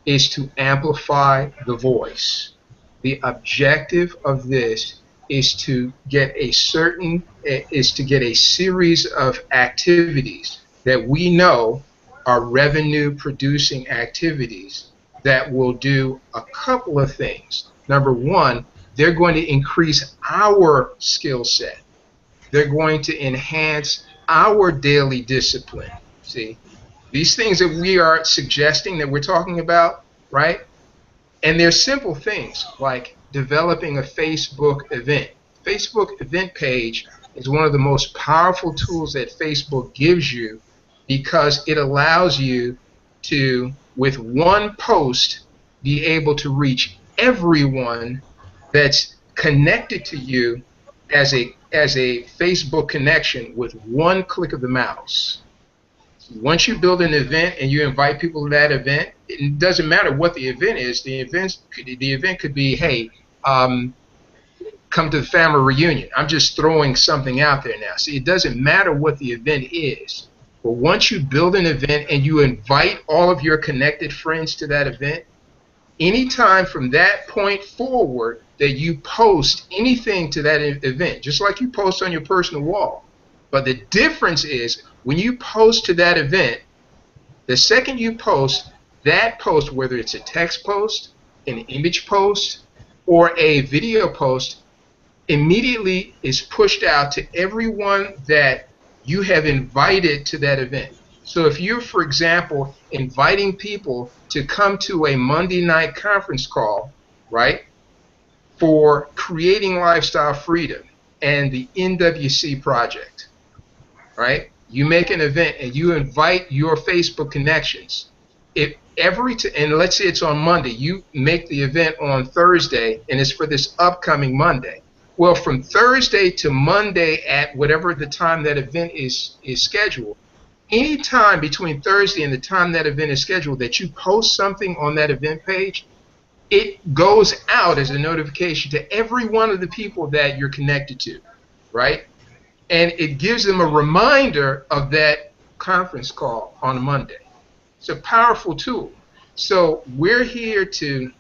is to amplify the voice. The objective of this is to get a series of activities that we know are revenue producing activities that will do a couple of things. Number one, they're going to increase our skill set. They're going to enhance our daily discipline. See, these things that we are suggesting, that we're talking about, right? And there's simple things like developing a Facebook event. Facebook event page is one of the most powerful tools that Facebook gives you because it allows you to, with one post, be able to reach everyone that's connected to you as a Facebook connection with one click of the mouse. Once you build an event and you invite people to that event, it doesn't matter what the event is. The event could be, hey, come to the family reunion. I'm just throwing something out there now. See, it doesn't matter what the event is. But once you build an event and you invite all of your connected friends to that event, anytime from that point forward that you post anything to that event, just like you post on your personal wall. But the difference is when you post to that event, the second you post, that post, whether it's a text post, an image post, or a video post, immediately is pushed out to everyone that you have invited to that event. So if you're, for example, inviting people to come to a Monday night conference call, right, for creating lifestyle freedom and the NWC project, right? You make an event and you invite your Facebook connections. If and let's say it's on Monday, you make the event on Thursday and it's for this upcoming Monday. Well, from Thursday to Monday at whatever the time that event is scheduled, any time between Thursday and the time that event is scheduled that you post something on that event page, it goes out as a notification to every one of the people that you're connected to, right? And it gives them a reminder of that conference call on a Monday. It's a powerful tool. So we're here to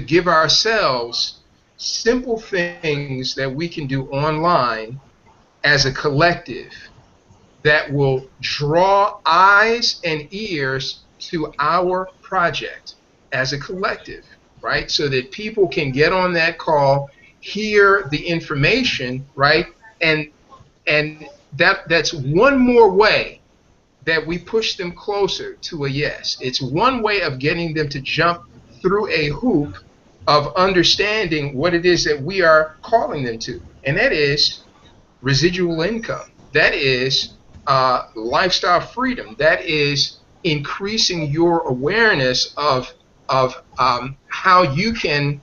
give ourselves simple things that we can do online as a collective that will draw eyes and ears to our project as a collective, right? So that people can get on that call, hear the information, right? And that's one more way that we push them closer to a yes. It's one way of getting them to jump through a hoop of understanding what it is that we are calling them to, and that is residual income. That is lifestyle freedom. That is increasing your awareness of how you can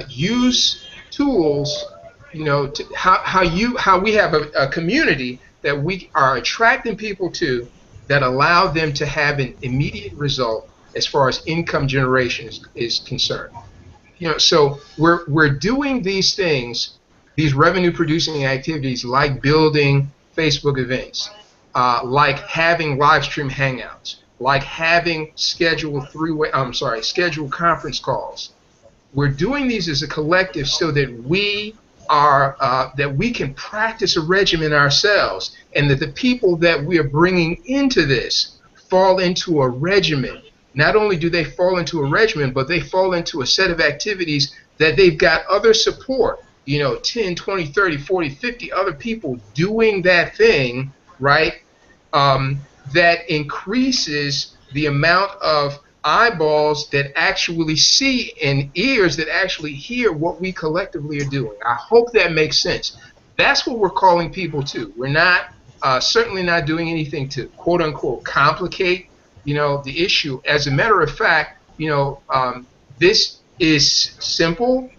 use tools. You know, how we have a community that we are attracting people to that allow them to have an immediate result as far as income generation is concerned. You know, so we're doing these things, these revenue producing activities like building Facebook events, like having live stream hangouts, like having scheduled scheduled conference calls. We're doing these as a collective so that we can practice a regimen ourselves, and that the people that we are bringing into this fall into a regimen. Not only do they fall into a regimen, but they fall into a set of activities that they've got other support, you know, 10, 20, 30, 40, 50 other people doing that thing, right, that increases the amount of eyeballs that actually see and ears that actually hear what we collectively are doing. I hope that makes sense. That's what we're calling people to. We're not certainly not doing anything to quote unquote complicate, you know, the issue. As a matter of fact, you know, this is simple,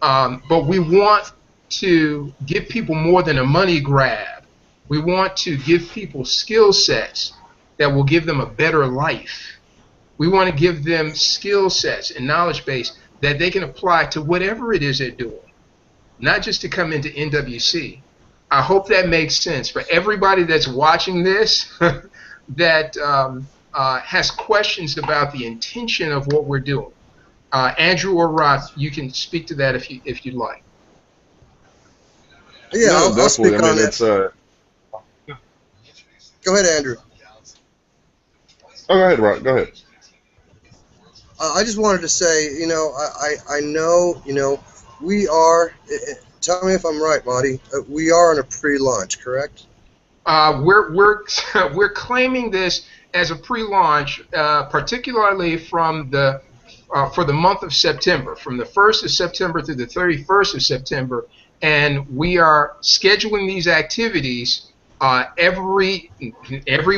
but we want to give people more than a money grab. We want to give people skill sets that will give them a better life. We want to give them skill sets and knowledge base that they can apply to whatever it is they're doing, not just to come into NWC. I hope that makes sense for everybody that's watching this that has questions about the intention of what we're doing. Andrew or Ross, you can speak to that if you'd like. Yeah, No, I'll speak definitely. I on mean, that. Go ahead, Andrew. Oh, go ahead, Rod. Go ahead. I just wanted to say, you know, I know, you know, we are, tell me if I'm right, Monty, we are on a pre-launch, correct? We're claiming this as a pre-launch, particularly from the for the month of September, from the 1st of September through the 31st of September, and we are scheduling these activities every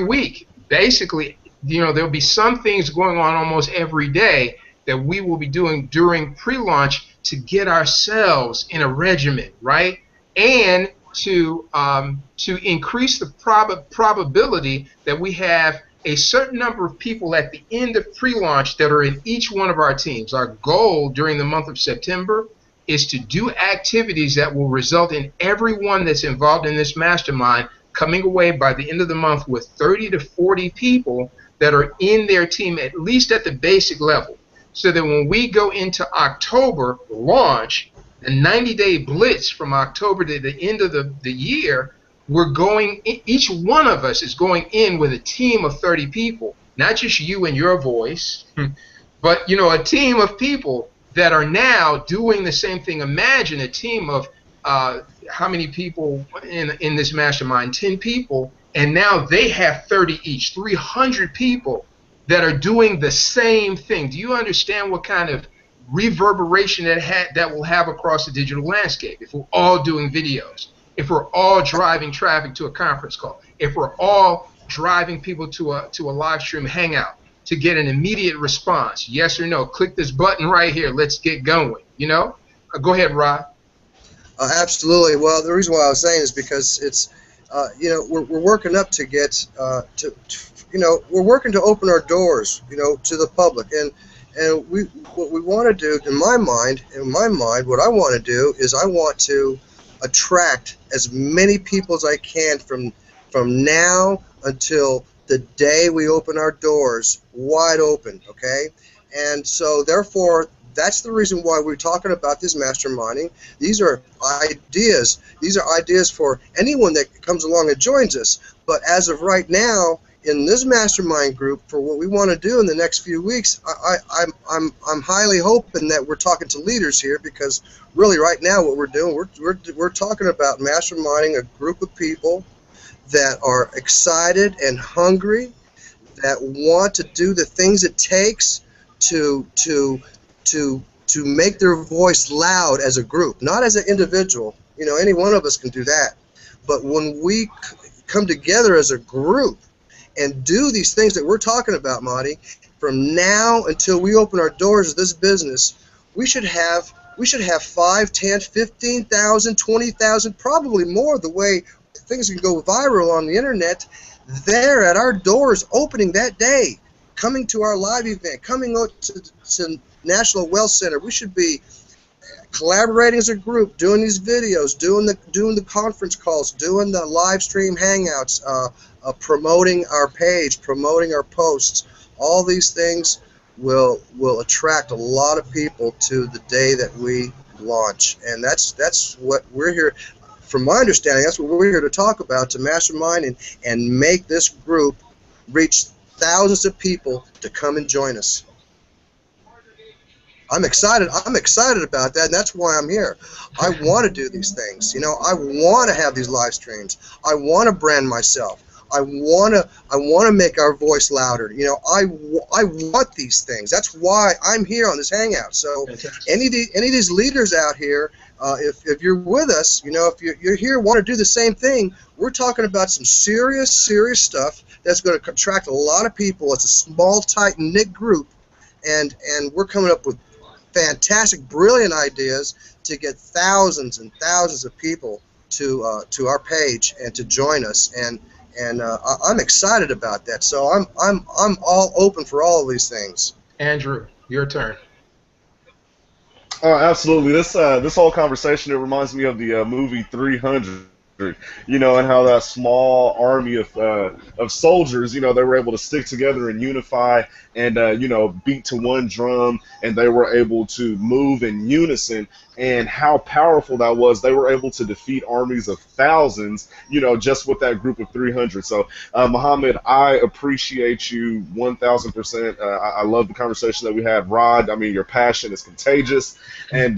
week. Basically, there'll be some things going on almost every day that we will be doing during pre-launch to get ourselves in a regimen, right? And to increase the probability that we have a certain number of people at the end of pre-launch that are in each one of our teams. Our goal during the month of September is to do activities that will result in everyone that's involved in this mastermind coming away by the end of the month with 30 to 40 people that are in their team, at least at the basic level, so that when we go into October launch, the 90-day blitz from October to the end of the year, each one of us is going in with a team of 30 people, not just you and your voice, but a team of people that are now doing the same thing. Imagine a team of how many people in this mastermind? 10 people, and now they have 30 each, 300 people that are doing the same thing. Do you understand what kind of reverberation that will have across the digital landscape if we're all doing videos, if we're all driving traffic to a conference call, if we're all driving people to a live stream hangout to get an immediate response, yes or no? Click this button right here. Let's get going. Go ahead, Rod. Absolutely. Well, the reason why I was saying is because it's, we're working up to get we're working to open our doors, to the public, and what we want to do, in my mind, what I want to do is I want to attract as many people as I can from now until the day we open our doors wide open, okay? And so therefore, that's the reason why we're talking about this masterminding. These are ideas. These are ideas for anyone that comes along and joins us. But as of right now, in this mastermind group, for what we want to do in the next few weeks, I'm highly hoping that we're talking to leaders here, because really right now what we're doing, we're talking about masterminding a group of people that are excited and hungry, that want to do the things it takes to make their voice loud as a group, not as an individual. Any one of us can do that. But when we come together as a group and do these things that we're talking about, Marty, from now until we open our doors of this business, we should have 5, 10, 15,000, 20,000, probably more, the way things can go viral on the internet, there at our doors opening that day, coming to our live event, coming out to National Wealth Center. We should be collaborating as a group, doing these videos, doing the conference calls, doing the live stream hangouts, promoting our page, promoting our posts. All these things will attract a lot of people to the day that we launch, and that's what we're here. From my understanding, that's what we're here to talk about, to mastermind and make this group reach thousands of people to come and join us. I'm excited about that, and that's why I'm here. I want to do these things. I want to have these live streams. I want to brand myself. I want to make our voice louder. I want these things. That's why I'm here on this hangout. So any of these leaders out here, if you're with us, if you're here, want to do the same thing, we're talking about some serious stuff that's going to attract a lot of people. It's a small, tight-knit group, and we're coming up with fantastic, brilliant ideas to get thousands and thousands of people to our page and to join us. And I'm excited about that. So I'm all open for all of these things. Andrew, your turn. Oh, absolutely. This whole conversation, it reminds me of the movie 300. And how that small army of soldiers, they were able to stick together and unify and, beat to one drum, and they were able to move in unison, and how powerful that was. They were able to defeat armies of thousands, just with that group of 300. So, Muhammad, I appreciate you 1,000%. I love the conversation that we had. Rod, your passion is contagious, and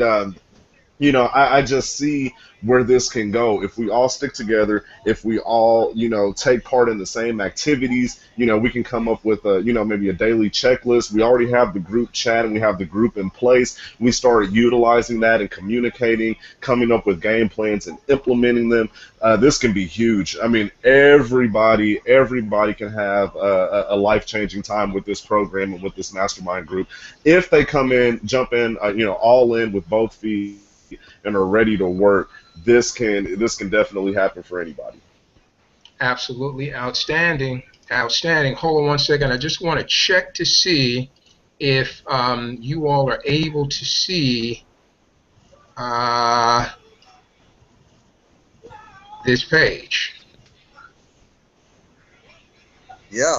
I just see where this can go if we all stick together, if we all, take part in the same activities. We can come up with a, maybe a daily checklist. We already have the group chat and we have the group in place. We started utilizing that and communicating, coming up with game plans and implementing them. This can be huge. I mean, everybody can have a life-changing time with this program and with this mastermind group if they jump in, all in with both feet and are ready to work. This can definitely happen for anybody. Absolutely outstanding. Outstanding. Hold on one second. I just want to check to see if you all are able to see this page. Yeah.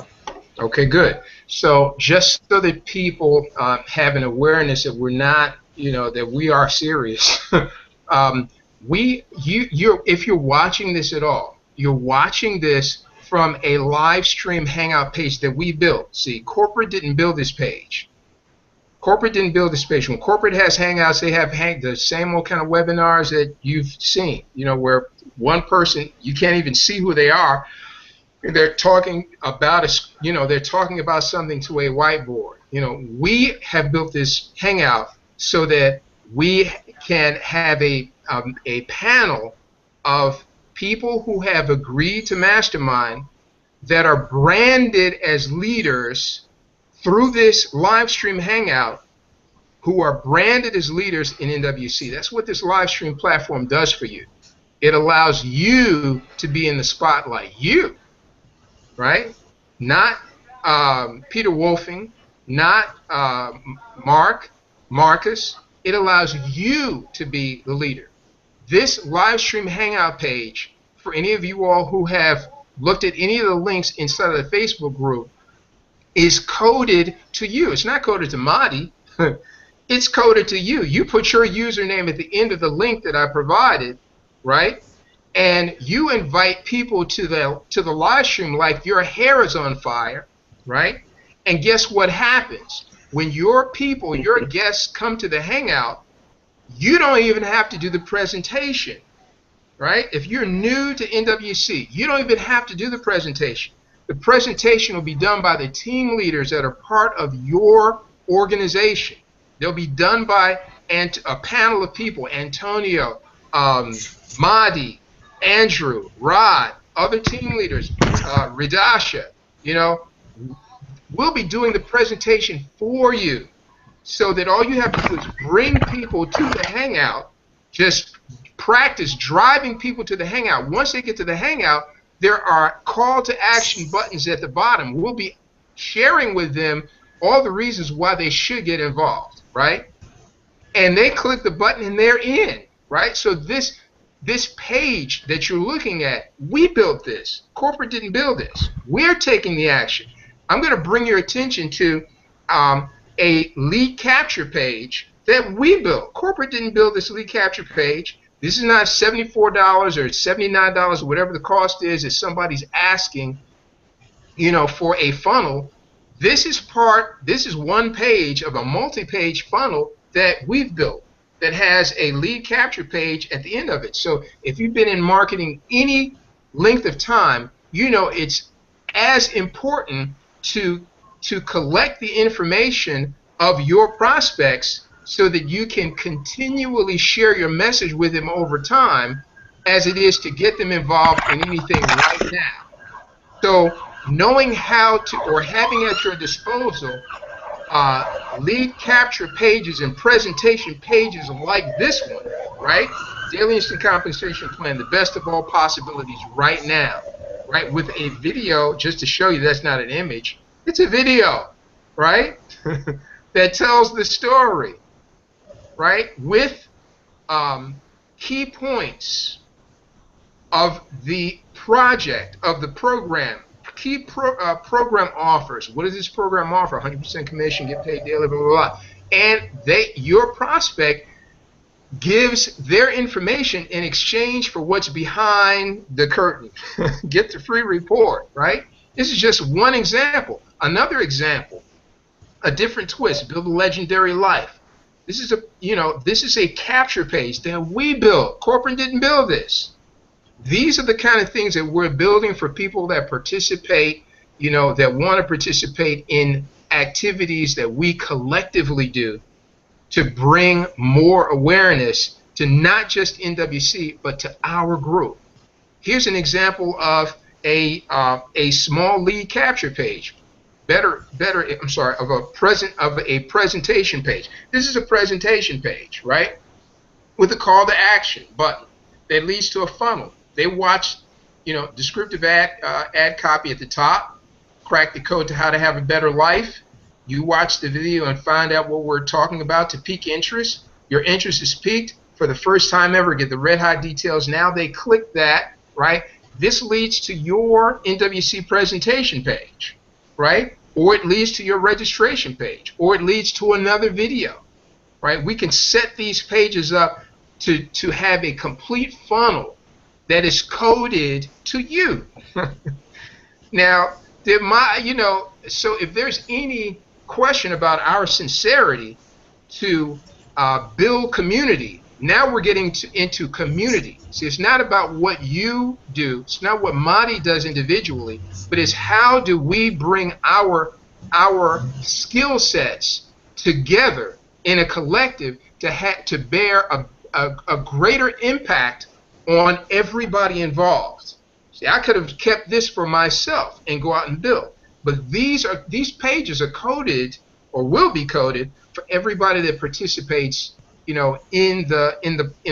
Okay, good. So just so that people have an awareness that we're not, that we are serious. If you're watching this at all, you're watching this from a live stream hangout page that we built. See, corporate didn't build this page. Corporate didn't build this page. When corporate has hangouts, they have the same old kind of webinars that you've seen, where one person, you can't even see who they are. They're talking about they're talking about something to a whiteboard. We have built this hangout so that we can have a panel of people who have agreed to mastermind that are branded as leaders through this live stream hangout, who are branded as leaders in NWC. That's what this live stream platform does for you. It allows you to be in the spotlight. You, right? Not Peter Wolfing, not Marcus. It allows you to be the leader. This live stream hangout page, for any of you all who have looked at any of the links inside of the Facebook group, is coded to you. It's not coded to Mahdi. It's coded to you. You put your username at the end of the link that I provided, right? And you invite people to the live stream like your hair is on fire, right? And guess what happens? When your people, your guests come to the hangout, you don't even have to do the presentation, right? If you're new to NWC, you don't even have to do the presentation. The presentation will be done by the team leaders that are part of your organization. They'll be done by a panel of people: Antonio, Mahdi, Andrew, Rod, other team leaders, Ridasha. We'll be doing the presentation for you, so that all you have to do is bring people to the hangout. Just practice driving people to the hangout. Once they get to the hangout, there are call to action buttons at the bottom. We'll be sharing with them all the reasons why they should get involved, right? And they click the button and they're in, right? So this page that you're looking at, we built this. Corporate didn't build this. We're taking the action. I'm going to bring your attention to a lead capture page that we built. Corporate didn't build this lead capture page. This is not $74 or $79 or whatever the cost is that somebody's asking, for a funnel. This is one page of a multi-page funnel that we've built that has a lead capture page at the end of it. So if you've been in marketing any length of time, it's as important to collect the information of your prospects so that you can continually share your message with them over time, as it is to get them involved in anything right now. So knowing how to, or having at your disposal, lead capture pages and presentation pages like this one, right? Daily Instant Compensation Plan, the best of all possibilities right now, right? With a video, just to show you that's not an image, it's a video, right? That tells the story, right? With key points of the project, of the program, key program offers. What does this program offer? 100% commission, get paid daily, blah, blah, blah. And your prospect gives their information in exchange for what's behind the curtain. Get the free report, right? This is just one example. Another example, a different twist, build a legendary life. This is this is a capture page that we built. Corporate didn't build this. These are the kind of things that we're building for people that participate, that want to participate in activities that we collectively do to bring more awareness to not just NWC, but to our group. Here's an example of a small lead capture page. I'm sorry, of a presentation page. This is a presentation page, right? With a call to action button that leads to a funnel. They watch, descriptive ad copy at the top, crack the code to how to have a better life. You watch the video and find out what we're talking about to pique interest. Your interest is piqued for the first time ever. Get the red hot details. Now they click that, right? This leads to your NWC presentation page, right? Or it leads to your registration page, or it leads to another video, right? We can set these pages up to have a complete funnel that is coded to you. Now, so if there's any question about our sincerity to build community, now we're getting into community. See, it's not about what you do, it's not what Mahdi does individually, but it's how do we bring our skill sets together in a collective to bear a greater impact on everybody involved. See, I could have kept this for myself and go out and build, but these pages are coded or will be coded for everybody that participates, in the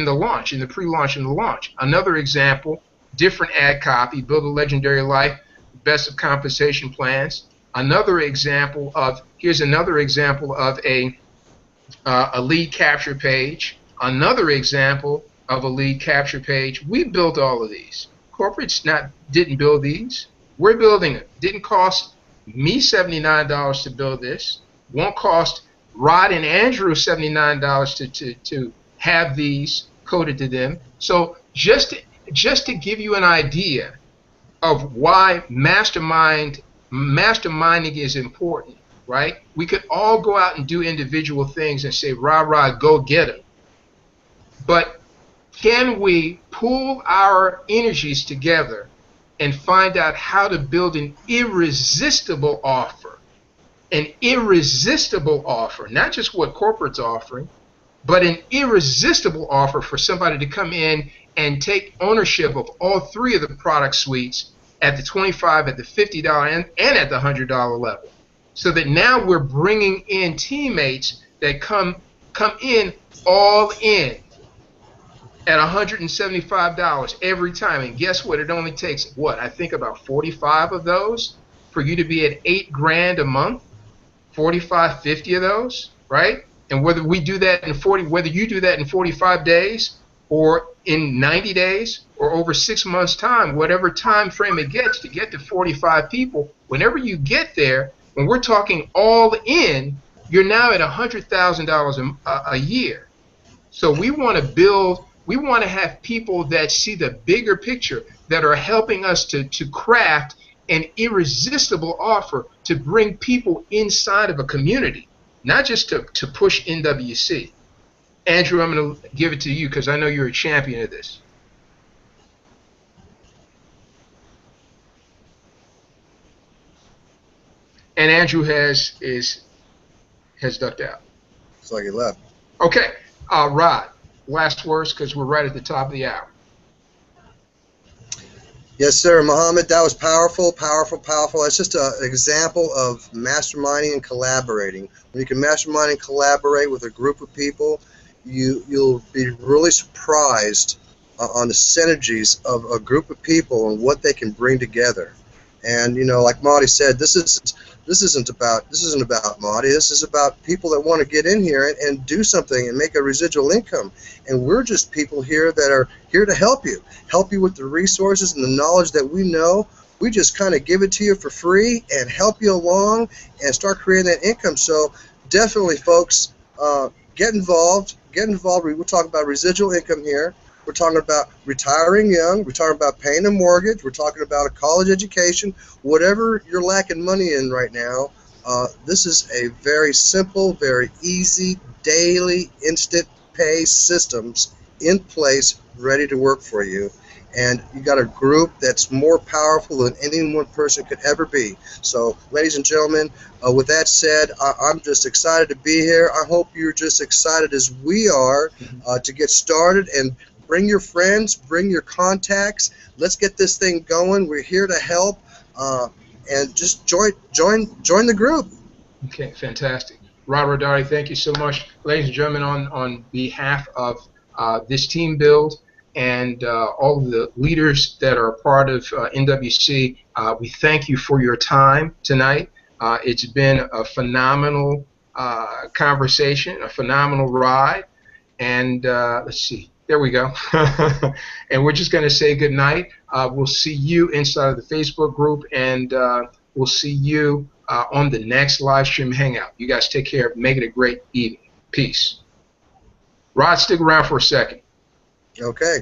launch, in the pre-launch and the launch. Another example, different ad copy, build a legendary life, best of compensation plans. Here's another example of a lead capture page. Another example of a lead capture page. We built all of these. Corporates didn't build these. We're building it. Didn't cost me $79 to build this. Won't cost Rod and Andrew $79 to have these coded to them. So just to give you an idea of why masterminding is important, right? We could all go out and do individual things and say, rah, go get them. But can we pool our energies together and find out how to build an irresistible offer? An irresistible offer, not just what corporate's offering, but an irresistible offer for somebody to come in and take ownership of all three of the product suites at the $25, at the $50, and at the $100 level. So that now we're bringing in teammates that come in all in at $175 every time. And guess what? It only takes, I think about 45 of those for you to be at $8 grand a month. 45, 50 of those, right? And whether you do that in 45 days or in 90 days or over 6 months' time, whatever time frame it gets to get to 45 people, whenever you get there, when we're talking all in, you're now at $100,000 a year. So we want to have people that see the bigger picture, that are helping us to craft an irresistible offer to bring people inside of a community, not just to push NWC. Andrew, I'm going to give it to you because I know you're a champion of this. And Andrew has ducked out. It's like he left. Okay, Rod, last words because we're right at the top of the hour. Yes, sir, Muhammad, that was powerful, powerful, powerful. It's just an example of masterminding and collaborating. When you can mastermind and collaborate with a group of people, you'll be really surprised on the synergies of a group of people and what they can bring together. And like Marty said, this isn't about Marty. This is about people that want to get in here and do something and make a residual income. And we're just people here that are here to help you with the resources and the knowledge that we know. We just kind of give it to you for free and help you along and start creating that income. So definitely, folks, get involved. We're talking about residual income here. We're talking about retiring young. We're talking about paying a mortgage. We're talking about a college education. Whatever you're lacking money in right now, This is a very simple, very easy, daily, instant pay systems in place, ready to work for you. And you got a group that's more powerful than any one person could ever be. So, ladies and gentlemen, with that said, I'm just excited to be here. I hope you're just excited as we are to get started, and bring your friends, bring your contacts. Let's get this thing going. We're here to help, and just join the group. Okay, fantastic. Robert Rodari, thank you so much. Ladies and gentlemen, on behalf of this team build and all of the leaders that are part of NWC, we thank you for your time tonight. It's been a phenomenal conversation, a phenomenal ride, and let's see. There we go. And we're just going to say good night. We'll see you inside of the Facebook group, and we'll see you on the next live stream hangout. You guys take care. Make it a great evening. Peace. Rod, stick around for a second. Okay.